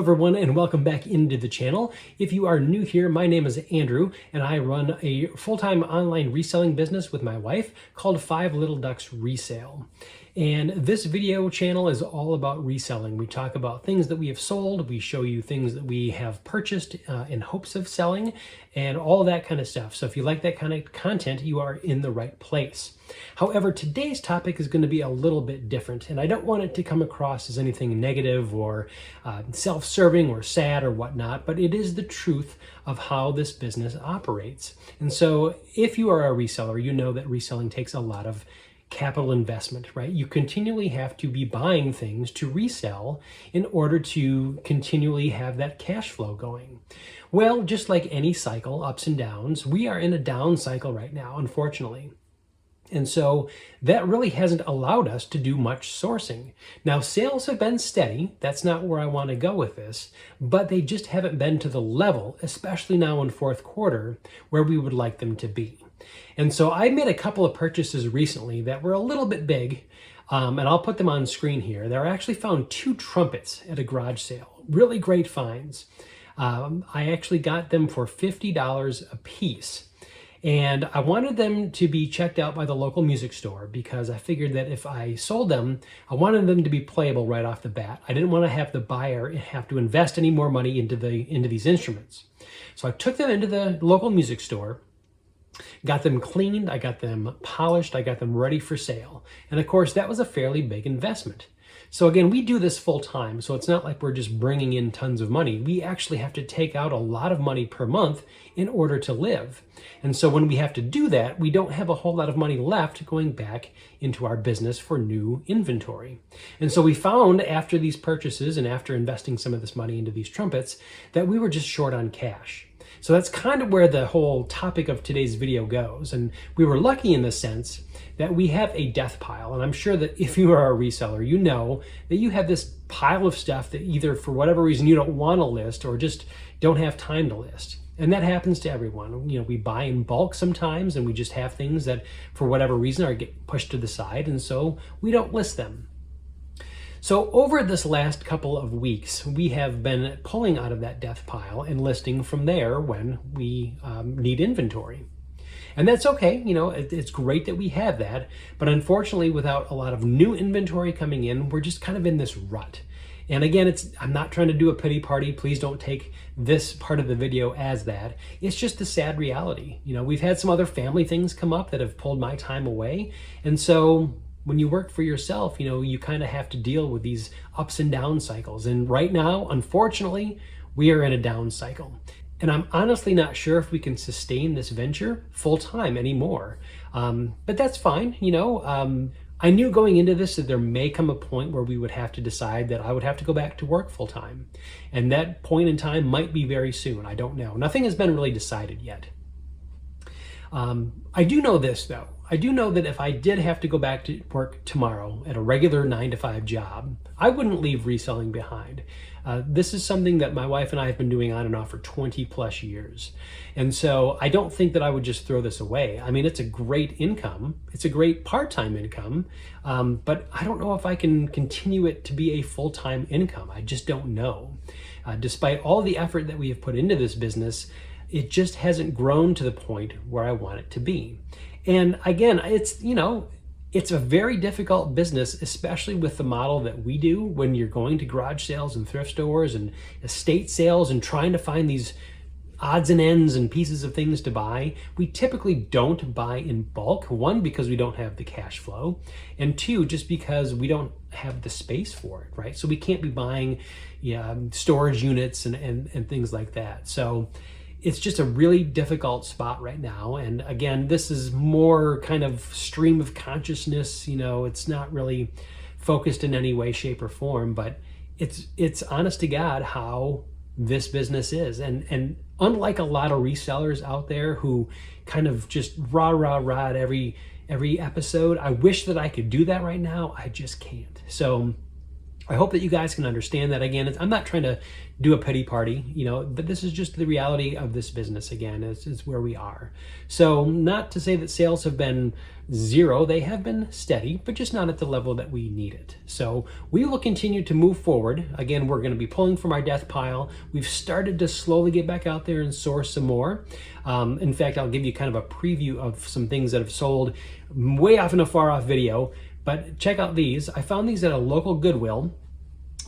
everyone, and welcome back into the channel. If you are new here, my name is Andrew and I run a full-time online reselling business with my wife called 5 Little Ducks Resale. And this video channel is all about reselling. We talk about things that we have sold, we show you things that we have purchased in hopes of selling, and all that kind of stuff. So if you like that kind of content, you are in the right place. However, today's topic is going to be a little bit different, and I don't want it to come across as anything negative or self-serving or sad or whatnot, but it is the truth of how this business operates. And so if you are a reseller, you know that reselling takes a lot of capital investment, right? You continually have to be buying things to resell in order to continually have that cash flow going. Well, just like any cycle, ups and downs, we are in a down cycle right now, unfortunately. And so that really hasn't allowed us to do much sourcing. Now, sales have been steady. That's not where I want to go with this, but they just haven't been to the level, especially now in fourth quarter, where we would like them to be. And so I made a couple of purchases recently that were a little bit big, and I'll put them on screen here. There I actually found 2 trumpets at a garage sale, really great finds. I actually got them for $50 a piece. And I wanted them to be checked out by the local music store because I figured that if I sold them, I wanted them to be playable right off the bat. I didn't want to have the buyer have to invest any more money into these instruments. So I took them into the local music store, got them cleaned, I got them polished, I got them ready for sale. And of course, that was a fairly big investment. So again, we do this full time, so it's not like we're just bringing in tons of money. We actually have to take out a lot of money per month in order to live. And so when we have to do that, we don't have a whole lot of money left going back into our business for new inventory. And so we found after these purchases and after investing some of this money into these trumpets that we were just short on cash. So that's kind of where the whole topic of today's video goes. And we were lucky in the sense that we have a death pile. And I'm sure that if you are a reseller, you know that you have this pile of stuff that either for whatever reason you don't want to list or just don't have time to list. And that happens to everyone. You know, we buy in bulk sometimes and we just have things that for whatever reason are get pushed to the side. And so we don't list them. So over this last couple of weeks, we have been pulling out of that death pile and listing from there when we need inventory. And that's okay, you know, it's great that we have that, but unfortunately without a lot of new inventory coming in, we're just kind of in this rut. And again, I'm not trying to do a pity party. Please don't take this part of the video as that. It's just the sad reality. You know, we've had some other family things come up that have pulled my time away. And so when you work for yourself, you know, you kind of have to deal with these ups and down cycles. And right now, unfortunately, we are in a down cycle. And I'm honestly not sure if we can sustain this venture full time anymore. But that's fine. You know, I knew going into this that there may come a point where we would have to decide that I would have to go back to work full time. And that point in time might be very soon. I don't know. Nothing has been really decided yet. I do know this though. I do know that if I did have to go back to work tomorrow at a regular 9-to-5 job, I wouldn't leave reselling behind. This is something that my wife and I have been doing on and off for 20 plus years. And so I don't think that I would just throw this away. I mean, it's a great income. It's a great part-time income, but I don't know if I can continue it to be a full-time income. I just don't know. Despite all the effort that we have put into this business, it just hasn't grown to the point where I want it to be. And again, it's, you know, it's a very difficult business, especially with the model that we do when you're going to garage sales and thrift stores and estate sales and trying to find these odds and ends and pieces of things to buy. We typically don't buy in bulk. 1, because we don't have the cash flow, and 2, just because we don't have the space for it, right? So we can't be buying storage units and things like that. So it's just a really difficult spot right now. And again, this is more kind of stream of consciousness. You know, it's not really focused in any way, shape, or form, but it's honest to God how this business is. And unlike a lot of resellers out there who kind of just rah at every episode, I wish that I could do that right now. I just can't. So I hope that you guys can understand that. Again, I'm not trying to do a pity party, but this is just the reality of this business. Again, it's where we are. So not to say that sales have been zero, they have been steady, but just not at the level that we need it. So we will continue to move forward. Again, we're going to be pulling from our death pile. We've started to slowly get back out there and source some more. In fact, I'll give you kind of a preview of some things that have sold way off in a far off video. But check out these. I found these at a local Goodwill.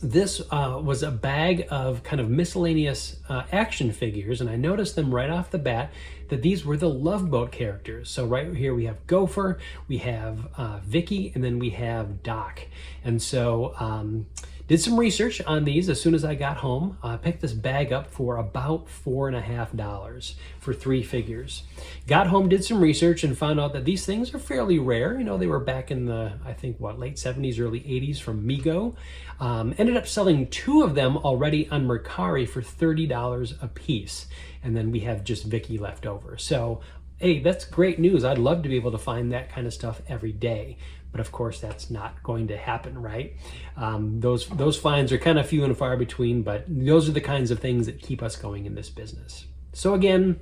This was a bag of kind of miscellaneous action figures, and I noticed them right off the bat that these were the Love Boat characters. So right here we have Gopher, we have Vicky, and then we have Doc. And so did some research on these as soon as I got home. I picked this bag up for about $4.50 for 3 figures. Got home, did some research, and found out that these things are fairly rare. They were back in the, I think, late 70s, early 80s from Mego. Ended up selling 2 of them already on Mercari for $30 a piece. And then we have just Vicky left over. So, hey, that's great news. I'd love to be able to find that kind of stuff every day. But of course, that's not going to happen, right? Those finds are kind of few and far between, but those are the kinds of things that keep us going in this business. So again,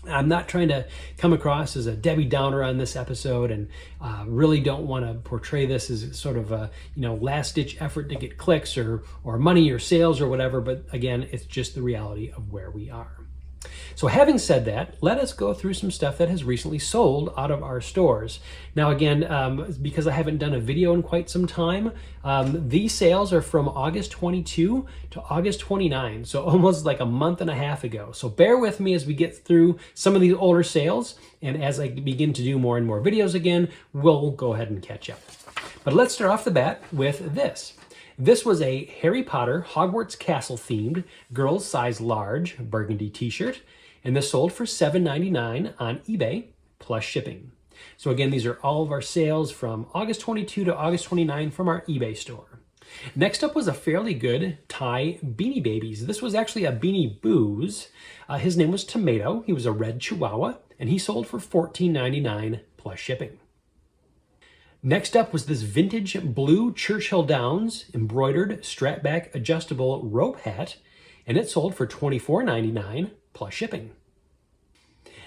I'm not trying to come across as a Debbie Downer on this episode, and really don't want to portray this as sort of a last-ditch effort to get clicks or money or sales or whatever. But again, it's just the reality of where we are. So having said that, let us go through some stuff that has recently sold out of our stores. Now again, because I haven't done a video in quite some time, these sales are from August 22 to August 29, so almost like a month and a half ago. So bear with me as we get through some of these older sales, and as I begin to do more and more videos again, we'll go ahead and catch up. But let's start off the bat with this. This was a Harry Potter Hogwarts Castle themed girls size large burgundy t-shirt, and this sold for $7.99 on eBay plus shipping. So again, these are all of our sales from August 22 to August 29 from our eBay store. Next up was a fairly good Thai Beanie Babies. This was actually a Beanie Boos. His name was Tomato. He was a red Chihuahua, and he sold for $14.99 plus shipping. Next up was this vintage blue Churchill Downs embroidered strap-back adjustable rope hat, and it sold for $24.99 plus shipping.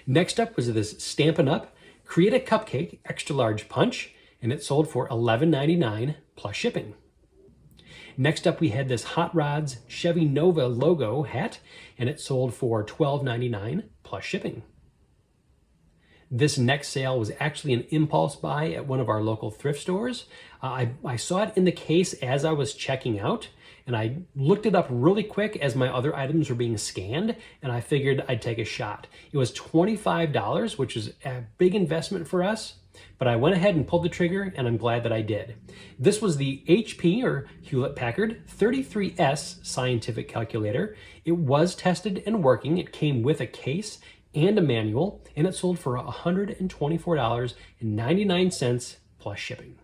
Next up was this Stampin' Up! Create a Cupcake extra large punch, and it sold for $11.99 plus shipping. Next up we had this Hot Rods Chevy Nova logo hat, and it sold for $12.99 plus shipping. This next sale was actually an impulse buy at one of our local thrift stores. I saw it in the case as I was checking out, and I looked it up really quick as my other items were being scanned, and I figured I'd take a shot. It was $25, which is a big investment for us, but I went ahead and pulled the trigger, and I'm glad that I did. This was the HP, or Hewlett-Packard 33S scientific calculator. It was tested and working. It came with a case and a manual, and it sold for $124.99 plus shipping.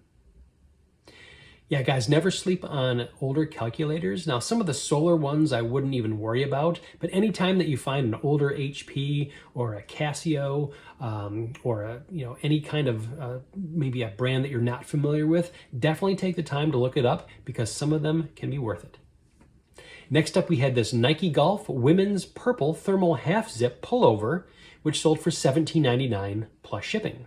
Yeah, guys, never sleep on older calculators. Now, some of the solar ones I wouldn't even worry about, but anytime that you find an older HP or a Casio or any kind of maybe a brand that you're not familiar with, definitely take the time to look it up, because some of them can be worth it. Next up, we had this Nike Golf women's purple thermal half zip pullover, which sold for $17.99 plus shipping.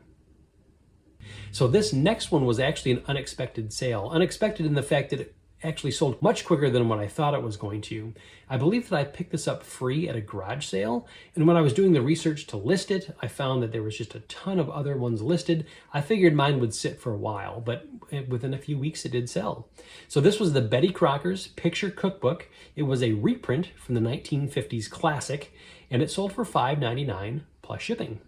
So this next one was actually an unexpected sale. Unexpected in the fact that it actually sold much quicker than what I thought it was going to. I believe that I picked this up free at a garage sale, and when I was doing the research to list it, I found that there was just a ton of other ones listed. I figured mine would sit for a while, but within a few weeks it did sell. So this was the Betty Crocker's Picture Cookbook. It was a reprint from the 1950s classic, and it sold for $5.99 plus shipping.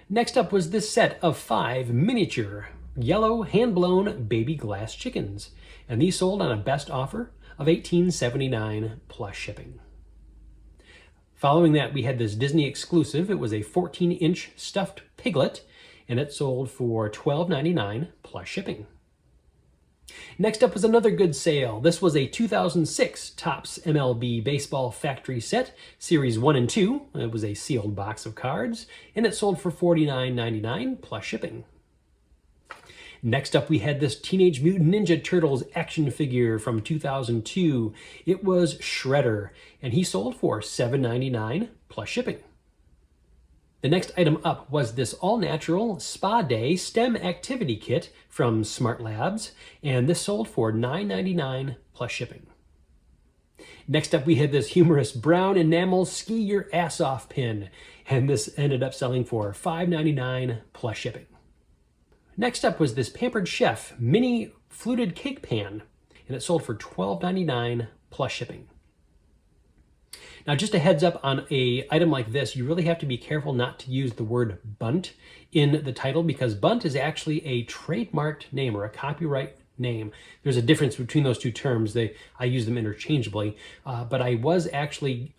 Next up was this set of 5 miniature yellow hand-blown baby glass chickens, and these sold on a best offer of $18.79 plus shipping. Following that, we had this Disney exclusive. It was a 14-inch stuffed piglet, and it sold for $12.99 plus shipping. Next up was another good sale. This was a 2006 Topps MLB Baseball Factory Set, Series 1 and 2. It was a sealed box of cards, and it sold for $49.99 plus shipping. Next up, we had this Teenage Mutant Ninja Turtles action figure from 2002. It was Shredder, and he sold for $7.99 plus shipping. The next item up was this all-natural Spa Day STEM activity kit from Smart Labs, and this sold for $9.99 plus shipping. Next up, we had this humorous brown enamel ski your ass off pin, and this ended up selling for $5.99 plus shipping. Next up was this Pampered Chef mini fluted cake pan, and it sold for $12.99 plus shipping. Now, just a heads up on an item like this, you really have to be careful not to use the word bunt in the title, because bunt is actually a trademarked name or a copyright name. There's a difference between those two terms. I use them interchangeably, but I was actually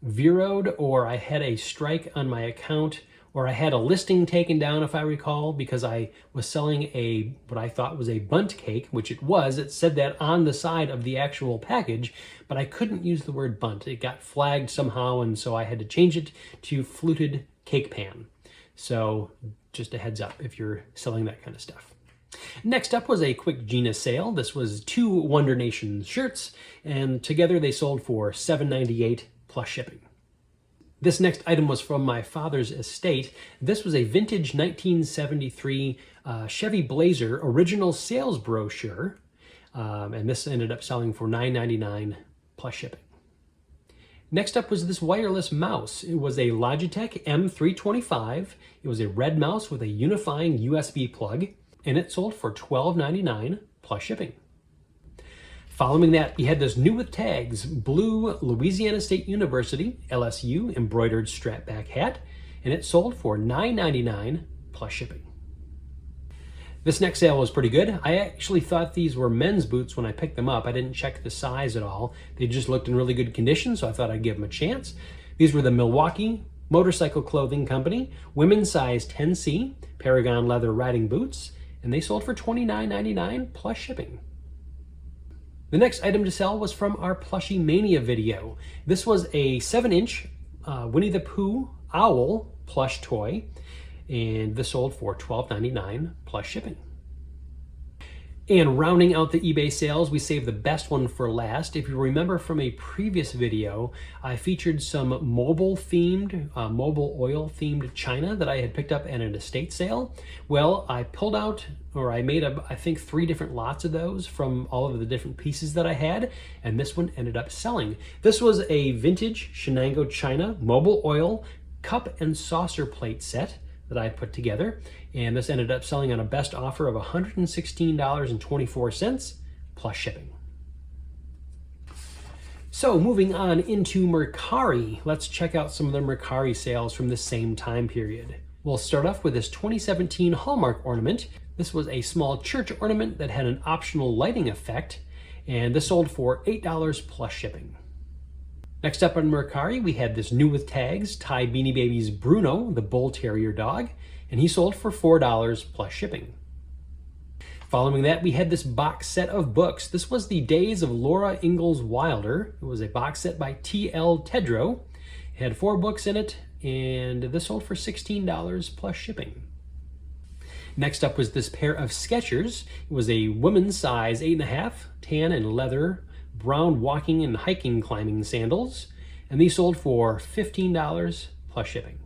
zeroed, or I had a strike on my account, or I had a listing taken down, if I recall, because I was selling what I thought was a bunt cake, which it was. It said that on the side of the actual package, but I couldn't use the word bunt. It got flagged somehow, and so I had to change it to fluted cake pan. So just a heads up if you're selling that kind of stuff. Next up was a quick Gina sale. This was 2 Wonder Nation shirts, and together they sold for $7.98 plus shipping. This next item was from my father's estate. This was a vintage 1973 Chevy Blazer original sales brochure, and this ended up selling for $9.99 plus shipping. Next up was this wireless mouse. It was a Logitech M325. It was a red mouse with a unifying USB plug, and it sold for $12.99 plus shipping. Following that, we had this new with tags, blue Louisiana State University, LSU, embroidered strap back hat, and it sold for $9.99 plus shipping. This next sale was pretty good. I actually thought these were men's boots when I picked them up. I didn't check the size at all. They just looked in really good condition, so I thought I'd give them a chance. These were the Milwaukee Motorcycle Clothing Company, women's size 10C, Paragon leather riding boots, and they sold for $29.99 plus shipping. The next item to sell was from our Plushie Mania video. This was a 7-inch Winnie the Pooh owl plush toy, and this sold for $12.99 plus shipping. And rounding out the eBay sales, we saved the best one for last. If you remember from a previous video, I featured some mobile oil themed china that I had picked up at an estate sale. Well, I pulled out, or I made I think 3 different lots of those from all of the different pieces that I had, and this one ended up selling. This was a vintage Shenango china mobile oil cup and saucer plate set that I put together, and this ended up selling on a best offer of $116.24 plus shipping. So moving on into Mercari, let's check out some of the Mercari sales from the same time period. We'll start off with this 2017 Hallmark ornament. This was a small church ornament that had an optional lighting effect, and this sold for $8 plus shipping. Next up on Mercari, we had this new with tags, Thai Beanie Babies Bruno, the Bull Terrier dog, and he sold for $4 plus shipping. Following that, we had this box set of books. This was the Days of Laura Ingalls Wilder. It was a box set by T.L. Tedrow. It had 4 books in it, and this sold for $16 plus shipping. Next up was this pair of Skechers. It was a women's size 8.5, tan and leather, brown walking and hiking climbing sandals, and these sold for $15 plus shipping.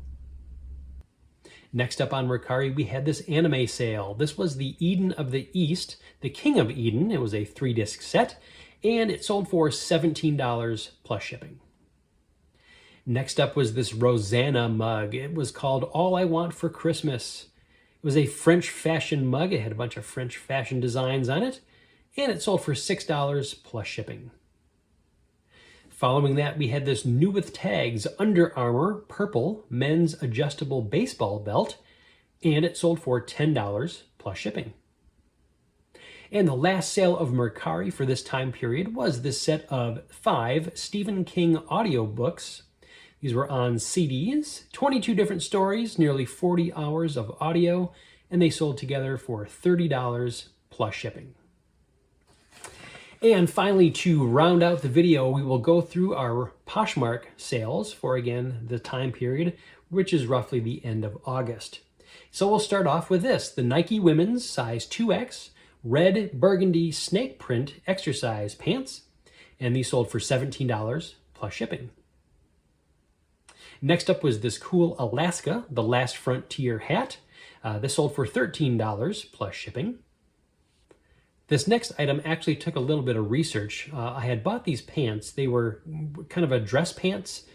Next up on Mercari, we had this anime sale. This was the Eden of the East, the King of Eden. It was a 3-disc set, and it sold for $17 plus shipping. Next up was this Rosanna mug. It was called All I Want for Christmas. It was a French fashion mug. It had a bunch of French fashion designs on it, and it sold for $6 plus shipping. Following that, we had this new with tags Under Armour purple men's adjustable baseball belt, and it sold for $10 plus shipping. And the last sale of Mercari for this time period was this set of 5 Stephen King audiobooks. These were on CDs, 22 different stories, nearly 40 hours of audio, and they sold together for $30 plus shipping. And finally, to round out the video, we will go through our Poshmark sales for, again, the time period, which is roughly the end of August. So we'll start off with this, the Nike women's size 2X red burgundy snake print exercise pants, and these sold for $17 plus shipping. Next up was this cool Alaska, the Last Frontier hat. This sold for $13 plus shipping. This next item actually took a little bit of research. I had bought these pants. They were kind of a dress pants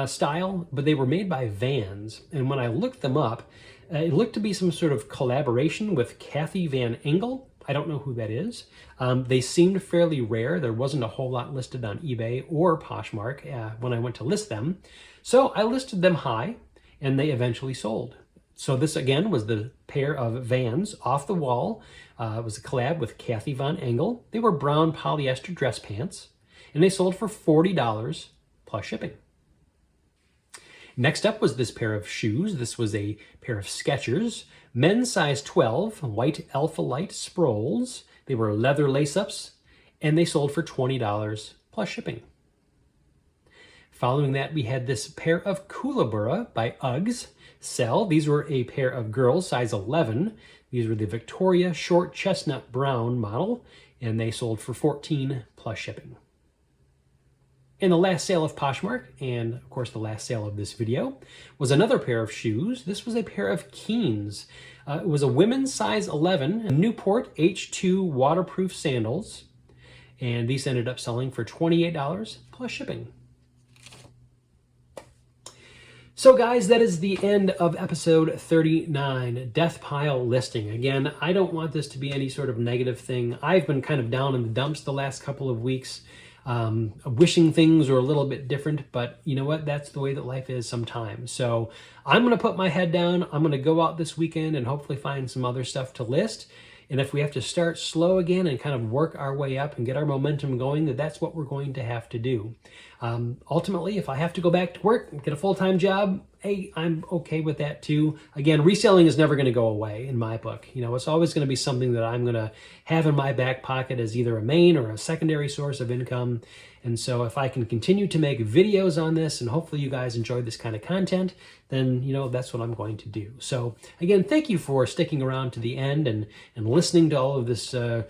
style, but they were made by Vans. And when I looked them up, it looked to be some sort of collaboration with Kathy Van Engel. I don't know who that is. They seemed fairly rare. There wasn't a whole lot listed on eBay or Poshmark when I went to list them. So I listed them high, and they eventually sold. So this again was the pair of Vans off the wall. It was a collab with Kathy Von Engel. They were brown polyester dress pants, and they sold for $40 plus shipping. Next up was this pair of shoes. This was a pair of Skechers, men's size 12, white Alpha Light Sproles. They were leather lace-ups, and they sold for $20 plus shipping. Following that, we had this pair of Kookaburra by Uggs sell. These were a pair of girls, size 11. These were the Victoria Short Chestnut Brown model, and they sold for $14 plus shipping. And the last sale of Poshmark, and of course the last sale of this video, was another pair of shoes. This was a pair of Keens. It was a women's size 11 Newport H2 waterproof sandals, and these ended up selling for $28 plus shipping. So guys, that is the end of episode 39, Deathpile listing. Again, I don't want this to be any sort of negative thing. I've been kind of down in the dumps the last couple of weeks, wishing things were a little bit different, but you know what? That's the way that life is sometimes. So I'm going to put my head down. I'm going to go out this weekend and hopefully find some other stuff to list. And if we have to start slow again and kind of work our way up and get our momentum going, that's what we're going to have to do. Ultimately, if I have to go back to work and get a full-time job, hey, I'm okay with that too. Again, reselling is never going to go away in my book. You know, it's always going to be something that I'm going to have in my back pocket as either a main or a secondary source of income. And so if I can continue to make videos on this and hopefully you guys enjoy this kind of content, then, you know, that's what I'm going to do. So again, thank you for sticking around to the end and listening to all of this kind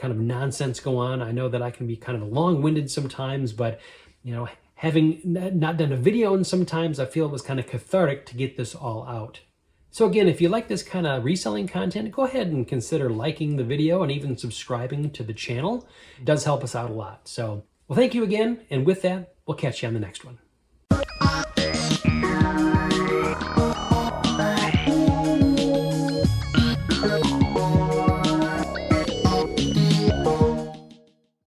of nonsense go on. I know that I can be kind of long-winded sometimes, but you know, having not done a video in some times, I feel it was kind of cathartic to get this all out. So again, if you like this kind of reselling content, go ahead and consider liking the video and even subscribing to the channel. It does help us out a lot. So, well, thank you again. And with that, we'll catch you on the next one.